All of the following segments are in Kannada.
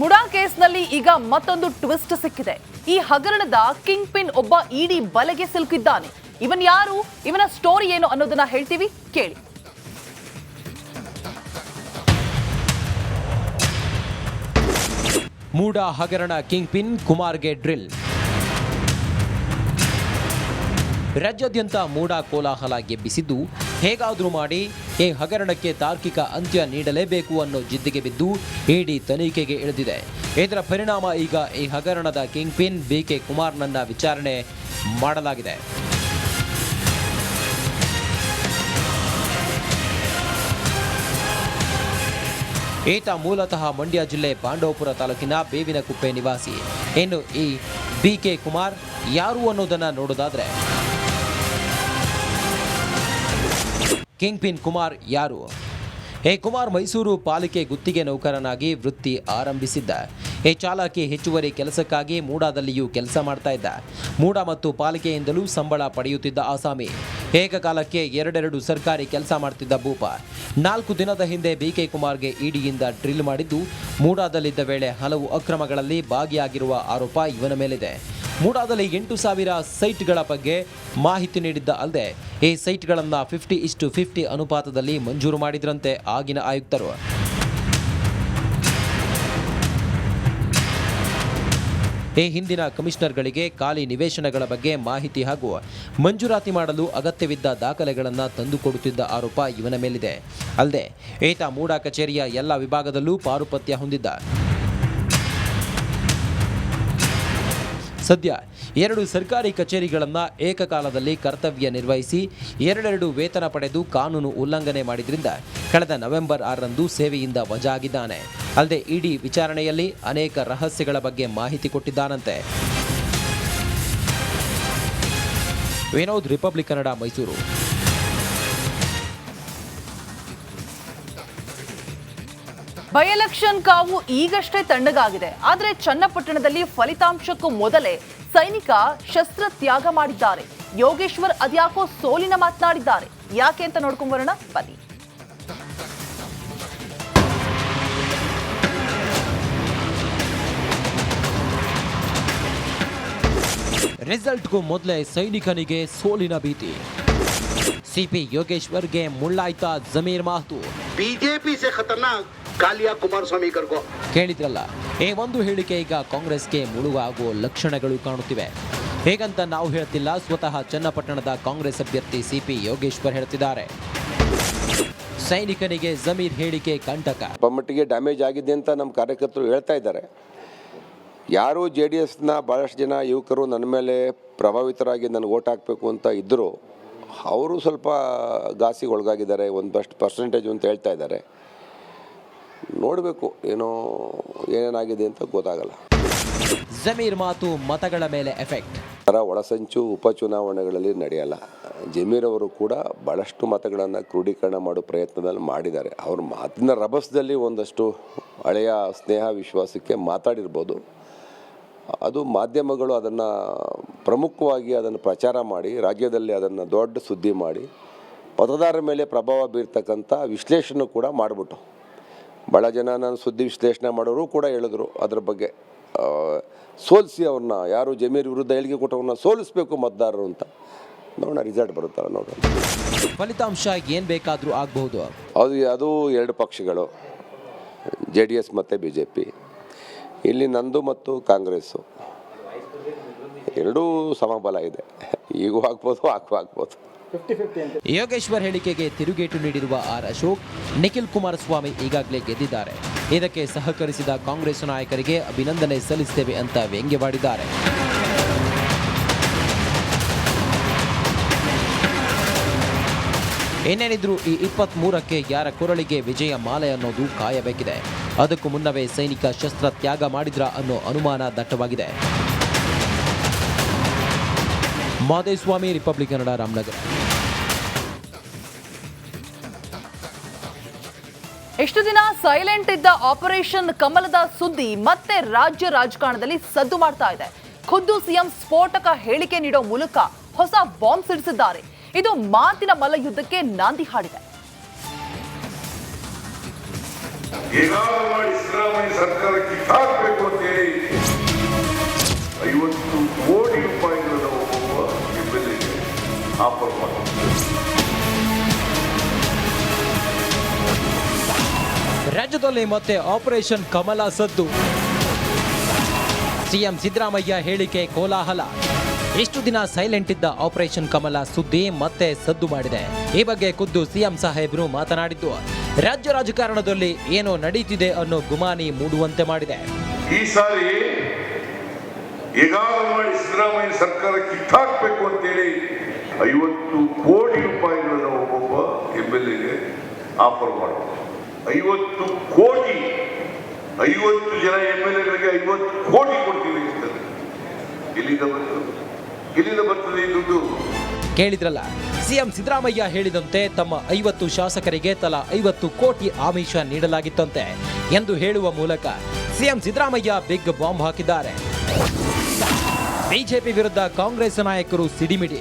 ಮುಡಾ ಕೇಸ್ನಲ್ಲಿ ಈಗ ಮತ್ತೊಂದು ಟ್ವಿಸ್ಟ್ ಸಿಕ್ಕಿದೆ. ಈ ಹಗರಣದ ಕಿಂಗ್ ಪಿನ್ ಒಬ್ಬ ಇಡಿ ಬಲೆಗೆ ಸಿಲುಕಿದ್ದಾನೆ. ಇವನ್ ಯಾರು, ಇವನ ಸ್ಟೋರಿ ಏನು ಅನ್ನೋದನ್ನ ಹೇಳ್ತೀವಿ, ಕೇಳಿ. ಮೂಡಾ ಹಗರಣ ಕಿಂಗ್ ಪಿನ್ ಕುಮಾರ್ಗೆ ಡ್ರಿಲ್. ರಾಜ್ಯಾದ್ಯಂತ ಮೂಡಾ ಕೋಲಾಹಲ ಎಬ್ಬಿಸಿದ್ದು, ಹೇಗಾದರೂ ಮಾಡಿ ಈ ಹಗರಣಕ್ಕೆ ತಾರ್ಕಿಕ ಅಂತ್ಯ ನೀಡಲೇಬೇಕು ಅನ್ನೋ ಜಿದ್ದಿಗೆ ಬಿದ್ದು ಇಡಿ ತನಿಖೆಗೆ ಇಳಿದಿದೆ. ಇದರ ಪರಿಣಾಮ ಈಗ ಈ ಹಗರಣದ ಕಿಂಗ್ ಪಿನ್ ಬಿಕೆ ಕುಮಾರ್ನನ್ನ ವಿಚಾರಣೆ ಮಾಡಲಾಗಿದೆ. ಈತ ಮೂಲತಃ ಮಂಡ್ಯ ಜಿಲ್ಲೆ ಪಾಂಡವಪುರ ತಾಲೂಕಿನ ಬೇವಿನಕುಪ್ಪೆ ನಿವಾಸಿ. ಇನ್ನು ಈ ಬಿಕೆ ಕುಮಾರ್ ಯಾರು ಅನ್ನೋದನ್ನ ನೋಡೋದಾದ್ರೆ, ಕಿಂಗ್ ಪಿನ್ ಕುಮಾರ್ ಯಾರು? ಕುಮಾರ್ ಮೈಸೂರು ಪಾಲಿಕೆ ಗುತ್ತಿಗೆ ನೌಕರನಾಗಿ ವೃತ್ತಿ ಆರಂಭಿಸಿದ್ದ. ಚಾಲಕಿ ಹೆಚ್ಚುವರಿ ಕೆಲಸಕ್ಕಾಗಿ ಮೂಡಾದಲ್ಲಿಯೂ ಕೆಲಸ ಮಾಡ್ತಾ ಇದ್ದ. ಮೂಡಾ ಮತ್ತು ಪಾಲಿಕೆಯಿಂದಲೂ ಸಂಬಳ ಪಡೆಯುತ್ತಿದ್ದ ಆಸಾಮಿ. ಏಕಕಾಲಕ್ಕೆ ಎರಡೆರಡು ಸರ್ಕಾರಿ ಕೆಲಸ ಮಾಡ್ತಿದ್ದ ಭೂಪ. 4 ದಿನದ ಹಿಂದೆ ಬಿಕೆ ಕುಮಾರ್ಗೆ ಇಡಿಯಿಂದ ಡ್ರಿಲ್ ಮಾಡಿದ್ದು, ಮೂಡಾದಲ್ಲಿದ್ದ ವೇಳೆ ಹಲವು ಅಕ್ರಮಗಳಲ್ಲಿ ಭಾಗಿಯಾಗಿರುವ ಆರೋಪ ಇವನ ಮೇಲಿದೆ. ಮೂಡಾದಲ್ಲಿ 8,000 ಸೈಟ್ಗಳ ಬಗ್ಗೆ ಮಾಹಿತಿ ನೀಡಿದ್ದ ಅಲ್ಲದೆ ಈ ಸೈಟ್ಗಳನ್ನು 50:50 ಅನುಪಾತದಲ್ಲಿ ಮಂಜೂರು ಮಾಡಿದ್ರಂತೆ ಆಗಿನ ಆಯುಕ್ತರು. ಈ ಹಿಂದಿನ ಕಮಿಷನರ್ಗಳಿಗೆ ಖಾಲಿ ನಿವೇಶನಗಳ ಬಗ್ಗೆ ಮಾಹಿತಿ ಹಾಗೂ ಮಂಜೂರಾತಿ ಮಾಡಲು ಅಗತ್ಯವಿದ್ದ ದಾಖಲೆಗಳನ್ನು ತಂದುಕೊಡುತ್ತಿದ್ದ ಆರೋಪ ಇವನ ಮೇಲಿದೆ. ಅಲ್ಲದೆ ಈತ ಮೂಡಾ ಕಚೇರಿಯ ಎಲ್ಲ ವಿಭಾಗದಲ್ಲೂ ಪಾರುಪತ್ಯ ಹೊಂದಿದ್ದ. ಸದ್ಯ 2 ಸರ್ಕಾರಿ ಕಚೇರಿಗಳನ್ನು ಏಕಕಾಲದಲ್ಲಿ ಕರ್ತವ್ಯ ನಿರ್ವಹಿಸಿ 2 ವೇತನ ಪಡೆದು ಕಾನೂನು ಉಲ್ಲಂಘನೆ ಮಾಡಿದ್ರಿಂದ ಕಳೆದ ನವೆಂಬರ್ 6ರಂದು ಸೇವೆಯಿಂದ ವಜಾ ಆಗಿದ್ದಾನೆ. ಅಲ್ಲದೆ ಇಡಿ ವಿಚಾರಣೆಯಲ್ಲಿ ಅನೇಕ ರಹಸ್ಯಗಳ ಬಗ್ಗೆ ಮಾಹಿತಿ ಕೊಟ್ಟಿದ್ದಾನಂತೆ. Vinod, Republic Kannada, Mysuru. By election ಕಾವು ಈಗಷ್ಟೇ ತಣ್ಣಗಾಗಿದೆ. ಆದರೆ ಚನ್ನಪಟ್ಟಣದಲ್ಲಿ ಫಲಿತಾಂಶಕ್ಕೂ ಮೊದಲೇ ಸೈನಿಕ ಶಸ್ತ್ರ ತ್ಯಾಗ ಮಾಡಿದ್ದಾರೆ. ಯೋಗೇಶ್ವರ್ ಅದ್ಯಾಕೋ ಸೋಲಿನ ಮಾತನಾಡಿದ್ದಾರೆ. ಯಾಕೆ ಅಂತ ನೋಡ್ಕೊಂಡ್ ಬರೋಣ ಬನ್ನಿ. ರಿಸಲ್ಟ್ಗೂ ಮೊದಲೇ ಸೈನಿಕನಿಗೆ ಸೋಲಿನ ಭೀತಿ. ಸಿಪಿ ಯೋಗೇಶ್ವರ್ಗೆ ಮುಳ್ಳಾಯ್ತಾ ಜಮೀರ್ ಮಾತು. ಬಿಜೆಪಿ ಸೆ ಖತರ್ನಾಕ್ ಕಾಲಿಯಾ ಕುಮಾರಸ್ವಾಮಿ ಕರ್ಕೋ. ಕೇಳಿದ್ರಲ್ಲ, ಈ ಒಂದು ಹೇಳಿಕೆ ಈಗ ಕಾಂಗ್ರೆಸ್ಗೆ ಮುಳುವಾಗುವ ಲಕ್ಷಣಗಳು ಕಾಣುತ್ತಿವೆ. ಹೇಗಂತ ನಾವು ಹೇಳ್ತಿಲ್ಲ, ಸ್ವತಃ ಚನ್ನಪಟ್ಟಣದ ಕಾಂಗ್ರೆಸ್ ಅಭ್ಯರ್ಥಿ ಸಿಪಿ ಯೋಗೇಶ್ವರ್ ಹೇಳ್ತಿದ್ದಾರೆ. ಸೈನಿಕನಿಗೆ ಜಮೀರ್ ಹೇಳಿಕೆ ಕಂಟಕ. ಮಟ್ಟಿಗೆ ಡ್ಯಾಮೇಜ್ ಆಗಿದೆ ಅಂತ ನಮ್ಮ ಕಾರ್ಯಕರ್ತರು ಹೇಳ್ತಾ ಇದ್ದಾರೆ. ಯಾರು JDSನ ಭಾಳಷ್ಟು ಜನ ಯುವಕರು ನನ್ನ ಮೇಲೆ ಪ್ರಭಾವಿತರಾಗಿ ನನಗೆ ಓಟ್ ಹಾಕಬೇಕು ಅಂತ ಇದ್ದರು, ಅವರು ಸ್ವಲ್ಪ ಘಾಸಿಗೆ ಒಳಗಾಗಿದ್ದಾರೆ. ಒಂದಷ್ಟು ಪರ್ಸೆಂಟೇಜ್ ಅಂತ ಹೇಳ್ತಾ ಇದ್ದಾರೆ. ನೋಡಬೇಕು ಏನೇನಾಗಿದೆ ಅಂತ ಗೊತ್ತಾಗಲ್ಲ. ಜಮೀರ್ ಮಾತು ಮತಗಳ ಮೇಲೆ ಎಫೆಕ್ಟ್. ಒಳಸಂಚು ಉಪಚುನಾವಣೆಗಳಲ್ಲಿ ನಡೆಯಲ್ಲ. ಜಮೀರ್ ಅವರು ಕೂಡ ಭಾಳಷ್ಟು ಮತಗಳನ್ನು ಕ್ರೋಢೀಕರಣ ಮಾಡೋ ಪ್ರಯತ್ನದಲ್ಲಿ ಮಾಡಿದ್ದಾರೆ. ಅವ್ರ ಮಾತಿನ ರಭಸದಲ್ಲಿ ಒಂದಷ್ಟು ಹಳೆಯ ಸ್ನೇಹ ವಿಶ್ವಾಸಕ್ಕೆ ಮಾತಾಡಿರ್ಬೋದು. ಅದು ಮಾಧ್ಯಮಗಳು ಅದನ್ನು ಪ್ರಮುಖವಾಗಿ ಅದನ್ನು ಪ್ರಚಾರ ಮಾಡಿ ರಾಜ್ಯದಲ್ಲಿ ಅದನ್ನು ದೊಡ್ಡ ಸುದ್ದಿ ಮಾಡಿ ಮತದಾರರ ಮೇಲೆ ಪ್ರಭಾವ ಬೀರ್ತಕ್ಕಂಥ ವಿಶ್ಲೇಷಣೆ ಕೂಡ ಮಾಡಿಬಿಟ್ಟು ಭಾಳ ಜನ ನಾನು ಸುದ್ದಿ ವಿಶ್ಲೇಷಣೆ ಮಾಡೋರು ಕೂಡ ಹೇಳಿದ್ರು ಅದ್ರ ಬಗ್ಗೆ. ಸೋಲಿಸಿ ಅವ್ರನ್ನ, ಯಾರು ಜಮೀರ್ ವಿರುದ್ಧ ಹೇಳಿಕೆ ಕೊಟ್ಟವ್ರನ್ನ ಸೋಲಿಸಬೇಕು ಮತದಾರರು ಅಂತ. ನೋಡೋಣ ರಿಸಲ್ಟ್ ಬರುತ್ತಲ್ಲ, ನೋಡೋಣ. ಫಲಿತಾಂಶ ಏನು ಬೇಕಾದರೂ ಆಗಬಹುದು. ಅದು 2 ಪಕ್ಷಗಳು, JDS ಮತ್ತು BJP. ಇಲ್ಲಿ ನಂದು ಮತ್ತು ಕಾಂಗ್ರೆಸ್ಸು ಎರಡೂ ಸಮಬಲ ಇದೆ. ಈಗೂ ಆಗ್ಬೋದು, ಆಗ್ಬೋದು. ಯೋಗೇಶ್ವರ್ ಹೇಳಿಕೆಗೆ ತಿರುಗೇಟು ನೀಡಿರುವ ಆರ್ ಅಶೋಕ್, ನಿಖಿಲ್ ಕುಮಾರಸ್ವಾಮಿ ಈಗಾಗಲೇ ಗೆದ್ದಿದ್ದಾರೆ. ಇದಕ್ಕೆ ಸಹಕರಿಸಿದ ಕಾಂಗ್ರೆಸ್ ನಾಯಕರಿಗೆ ಅಭಿನಂದನೆ ಸಲ್ಲಿಸುತ್ತೇವೆ ಅಂತ ವ್ಯಂಗ್ಯವಾಡಿದ್ದಾರೆ. ಏನೇನಿದ್ರು ಈ 23ಕ್ಕೆ ಯಾರ ಕೊರಳಿಗೆ ವಿಜಯ ಮಾಲೆ ಅನ್ನೋದು ಕಾಯಬೇಕಿದೆ. ಅದಕ್ಕೂ ಮುನ್ನವೇ ಸೈನಿಕ ಶಸ್ತ್ರ ತ್ಯಾಗ ಮಾಡಿದ್ರ ಅನ್ನೋ ಅನುಮಾನ ದಟ್ಟವಾಗಿದೆ. ಮಾದೇಸ್ವಾಮಿ, ರಿಪಬ್ಲಿಕ್ ಕನ್ನಡ, ರಾಮನಗರ. ಎಷ್ಟು ದಿನ ಸೈಲೆಂಟ್ ಇದ್ದ ಆಪರೇಷನ್ ಕಮಲದ ಸುದ್ದಿ ಮತ್ತೆ ರಾಜ್ಯ ರಾಜಕಾರಣದಲ್ಲಿ ಸದ್ದು ಮಾಡ್ತಾ ಇದೆ. ಖುದ್ದು ಸಿಎಂ ಸ್ಫೋಟಕ ಹೇಳಿಕೆ ನೀಡೋ ಮೂಲಕ ಹೊಸ ಬಾಂಬ್ ಸಿಡಿಸಿದ್ದಾರೆ. ಇದು ಮಾತಿನ ಮಲ್ಲಯುದ್ಧಕ್ಕೆ ನಾಂದಿ ಹಾಡಿದೆ. ಸರ್ಕಾರಕ್ಕೆ ರಾಜ್ಯದಲ್ಲಿ ಮತ್ತೆ ಆಪರೇಷನ್ ಕಮಲ ಸದ್ದು. ಸಿಎಂ ಸಿದ್ದರಾಮಯ್ಯ ಹೇಳಿಕೆ ಕೋಲಾಹಲ. ಇಷ್ಟು ದಿನ ಸೈಲೆಂಟ್ ಇದ್ದ ಆಪರೇಷನ್ ಕಮಲ ಸುದ್ದಿ ಮತ್ತೆ ಸದ್ದು ಮಾಡಿದೆ. ಈ ಬಗ್ಗೆ ಖುದ್ದು ಸಿಎಂ ಸಾಹೇಬರು ಮಾತನಾಡಿದ್ದು ರಾಜ್ಯ ರಾಜಕಾರಣದಲ್ಲಿ ಏನೋ ನಡೀತಿದೆ ಅನ್ನೋ ಗುಮಾನಿ ಮೂಡುವಂತೆ ಮಾಡಿದೆ. ಈ ಸಾರಿ ಹೇಗಾದ್ರೂ ಮಾಡಿ ಸಿದ್ದರಾಮಯ್ಯ ಸರ್ಕಾರ ಕಿತ್ತಾಕ್ಬೇಕು ಅಂತೇಳಿ 50 ಕೋಟಿ ರೂಪಾಯಿಗಳನ್ನು ಒಬ್ಬೊಬ್ಬ MLAಗೆ ಆಫರ್ ಮಾಡಬೇಕು. 50 ಕೋಟಿ, 50 ಜನ MLAಗಳಿಗೆ 50 ಕೋಟಿ ಕೊಡ್ತೀವಿ ಅಂತ. ಎಲ್ಲಿಂದ ಬರ್ತದೆ ಈ ದುಡ್ಡು? ಕೇಳಿದ್ರಲ್ಲ, ಸಿಎಂ ಸಿದ್ದರಾಮಯ್ಯ ಹೇಳಿದಂತೆ ತಮ್ಮ 50 ಶಾಸಕರಿಗೆ ತಲಾ 50 ಕೋಟಿ ಆಮಿಷ ನೀಡಲಾಗಿತ್ತಂತೆ ಎಂದು ಹೇಳುವ ಮೂಲಕ ಸಿಎಂ ಸಿದ್ದರಾಮಯ್ಯ ಬಿಗ್ ಬಾಂಬ್ ಹಾಕಿದ್ದಾರೆ. ಬಿಜೆಪಿ ವಿರುದ್ಧ ಕಾಂಗ್ರೆಸ್ ನಾಯಕರು ಸಿಡಿಮಿಡಿ.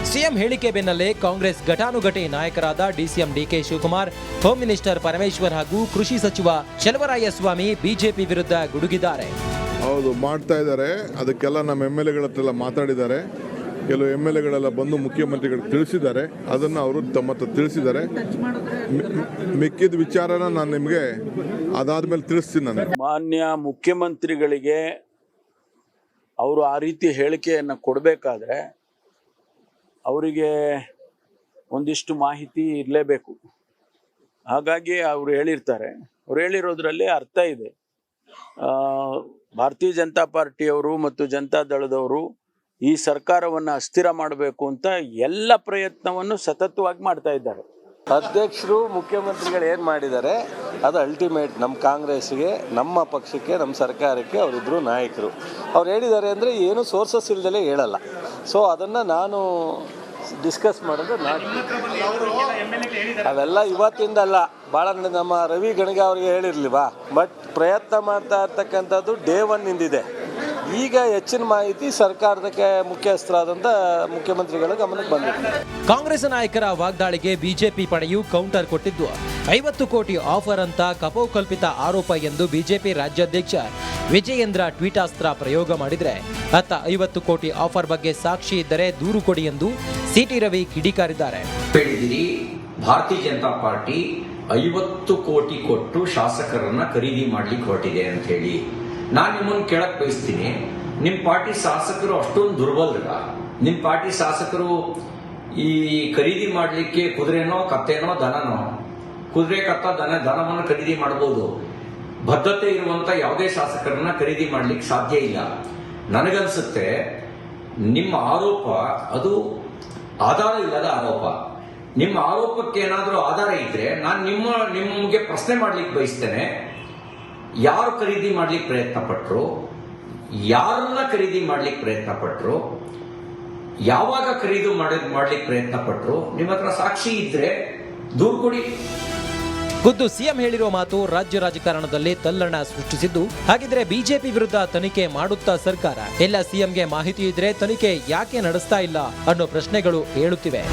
ಸಿಎಂ ಹೇಳಿಕೆ ಬೆನ್ನಲ್ಲೇ ಕಾಂಗ್ರೆಸ್ ಘಟಾನುಘಟಿ ನಾಯಕರಾದ DCM DK Shivakumar, home minister Parameshwar ಹಾಗೂ ಕೃಷಿ ಸಚಿವ ಚಲುವರಾಯಸ್ವಾಮಿ ಬಿಜೆಪಿ ವಿರುದ್ಧ ಗುಡುಗಿದ್ದಾರೆ. ಹೌದು, ಮಾಡ್ತಾ ಇದ್ದಾರೆ. ಅದಕ್ಕೆಲ್ಲ ನಮ್ಮ MLAಗಳ ಹತ್ರ ಮಾತಾಡಿದ್ದಾರೆ. ಕೆಲವು MLAಗಳೆಲ್ಲ ಬಂದು ಮುಖ್ಯಮಂತ್ರಿಗಳಿಗೆ ತಿಳಿಸಿದ್ದಾರೆ. ಅದನ್ನು ಅವರು ತಮ್ಮ ಹತ್ರ ತಿಳಿಸಿದ್ದಾರೆ. ಮಿಕ್ಕಿದ ವಿಚಾರನ ನಾನು ನಿಮಗೆ ಅದಾದ್ಮೇಲೆ ತಿಳಿಸ್ತೀನಿ. ನಾನು ಮಾನ್ಯ ಮುಖ್ಯಮಂತ್ರಿಗಳಿಗೆ ಅವರು ಆ ರೀತಿ ಹೇಳಿಕೆಯನ್ನು ಕೊಡಬೇಕಾದ್ರೆ ಅವರಿಗೆ ಒಂದಿಷ್ಟು ಮಾಹಿತಿ ಇರಲೇಬೇಕು. ಹಾಗಾಗಿ ಅವರು ಹೇಳಿರ್ತಾರೆ. ಅವ್ರು ಹೇಳಿರೋದ್ರಲ್ಲಿ ಅರ್ಥ ಇದೆ. ಭಾರತೀಯ ಜನತಾ ಪಾರ್ಟಿಯವರು ಮತ್ತು ಜನತಾ ದಳದವರು ಈ ಸರ್ಕಾರವನ್ನು ಅಸ್ಥಿರ ಮಾಡಬೇಕು ಅಂತ ಎಲ್ಲ ಪ್ರಯತ್ನವನ್ನು ಸತತವಾಗಿ ಮಾಡ್ತಾ ಇದ್ದಾರೆ. ಅಧ್ಯಕ್ಷರು ಮುಖ್ಯಮಂತ್ರಿಗಳು ಏನು ಮಾಡಿದ್ದಾರೆ ಅದು ಅಲ್ಟಿಮೇಟ್ ನಮ್ಮ ಕಾಂಗ್ರೆಸ್ಗೆ, ನಮ್ಮ ಪಕ್ಷಕ್ಕೆ, ನಮ್ಮ ಸರ್ಕಾರಕ್ಕೆ ಅವರಿಬ್ಬರು ನಾಯಕರು. ಅವ್ರು ಹೇಳಿದ್ದಾರೆ ಅಂದರೆ ಏನು ಸೋರ್ಸಸ್ ಇಲ್ದಲೇ ಹೇಳಲ್ಲ. ಸೊ ಅದನ್ನು ನಾನು ಡಿಸ್ಕಸ್ ಮಾಡೋದು ಅವೆಲ್ಲ ಇವತ್ತಿಂದಲ್ಲ, ಭಾಳ ನಮ್ಮ ರವಿ ಗಣಗ ಅವರಿಗೆ ಹೇಳಿರ್ಲಿವಾ. ಬಟ್ ಪ್ರಯತ್ನ ಮಾಡ್ತಾ ಇರ್ತಕ್ಕಂಥದ್ದು ಡೇ 1 ಇಂದಿದೆ. ಈಗ ಹೆಚ್ಚಿನ ಮಾಹಿತಿ ಸರ್ಕಾರದ ಮುಖ್ಯಸ್ಥರಾದಂಥ ಮುಖ್ಯಮಂತ್ರಿಗಳ ಗಮನಕ್ಕೆ ಬಂದಿದೆ. ಕಾಂಗ್ರೆಸ್ ನಾಯಕರ ವಾಗ್ದಾಳಿಗೆ ಬಿಜೆಪಿ ಪಡೆಯು ಕೌಂಟರ್ ಕೊಟ್ಟಿದ್ದು 50 ಕೋಟಿ ಆಫರ್ ಅಂತ ಕಪೋಕಲ್ಪಿತ ಆರೋಪ ಎಂದು ಬಿಜೆಪಿ ರಾಜ್ಯಾಧ್ಯಕ್ಷ ವಿಜಯೇಂದ್ರ ಟ್ವೀಟಾಸ್ತ್ರ ಪ್ರಯೋಗ ಮಾಡಿದರೆ, ಅತ್ತ 50 ಕೋಟಿ ಆಫರ್ ಬಗ್ಗೆ ಸಾಕ್ಷಿ ಇದ್ದರೆ ದೂರು ಕೊಡಿ ಎಂದು ಸಿಟಿ ರವಿ ಕಿಡಿಕಾರಿದ್ದಾರೆ. ಭಾರತೀಯ ಜನತಾ ಪಾರ್ಟಿ 50 ಕೋಟಿ ಕೊಟ್ಟು ಶಾಸಕರನ್ನ ಖರೀದಿ ಮಾಡ್ಲಿಕ್ಕೆ ಹೊರಟಿದೆ ಅಂತ ಹೇಳಿ ನಾನು ನಿಮ್ಮನ್ನು ಕೇಳಕ್ ಬಯಸ್ತೀನಿ. ನಿಮ್ ಪಾರ್ಟಿ ಶಾಸಕರು ಅಷ್ಟೊಂದು ದುರ್ಬಲರ? ನಿಮ್ ಪಾರ್ಟಿ ಶಾಸಕರು ಈ ಖರೀದಿ ಮಾಡ್ಲಿಕ್ಕೆ ಕುದುರೆನೋ ಕತ್ತೆನೋ ದನನೋ? ಕುದುರೆ ಕತ್ತ ದನವನ್ನು ಖರೀದಿ ಮಾಡಬಹುದು. ಬದ್ಧತೆ ಇರುವಂತ ಯಾವುದೇ ಶಾಸಕರನ್ನ ಖರೀದಿ ಮಾಡ್ಲಿಕ್ಕೆ ಸಾಧ್ಯ ಇಲ್ಲ. ನನಗನ್ಸುತ್ತೆ ನಿಮ್ಮ ಆರೋಪ ಅದು ಆಧಾರ ಇಲ್ಲದ ಆರೋಪ. ನಿಮ್ಮ ಆರೋಪಕ್ಕೆ ಏನಾದರೂ ಆಧಾರ ಇದ್ರೆ ನಾನು ನಿಮಗೆ ಪ್ರಶ್ನೆ ಮಾಡ್ಲಿಕ್ಕೆ ಬಯಸ್ತೇನೆ. ಯಾರು ಖರೀದಿ ಮಾಡ್ಲಿಕ್ಕೆ ಪ್ರಯತ್ನ ಪಟ್ರು? ಯಾರನ್ನ ಖರೀದಿ ಮಾಡ್ಲಿಕ್ಕೆ ಪ್ರಯತ್ನ ಪಟ್ರು? ಯಾವಾಗ ಖರೀದಿ ಮಾಡ್ಲಿಕ್ಕೆ ಪ್ರಯತ್ನ ಪಟ್ರು? ನಿಮ್ಮ ಹತ್ರ ಸಾಕ್ಷಿ ಇದ್ರೆ ದೂರು ಕೊಡಿ. ಖುದ್ದು ಸಿಎಂ ಹೇಳಿರುವ ಮಾತು ರಾಜ್ಯ ರಾಜಕಾರಣದಲ್ಲಿ ತಲ್ಲಣ ಸೃಷ್ಟಿಸಿದ್ದು, ಹಾಗಿದ್ರೆ ಬಿಜೆಪಿ ವಿರುದ್ಧ ತನಿಖೆ ಮಾಡುತ್ತಾ ಸರ್ಕಾರ? ಎಲ್ಲ ಸಿಎಂಗೆ ಮಾಹಿತಿ ಇದ್ರೆ ತನಿಖೆ ಯಾಕೆ ನಡೆಸ್ತಾ ಇಲ್ಲ ಅನ್ನೋ ಪ್ರಶ್ನೆಗಳು ಏಳುತ್ತಿವೆ.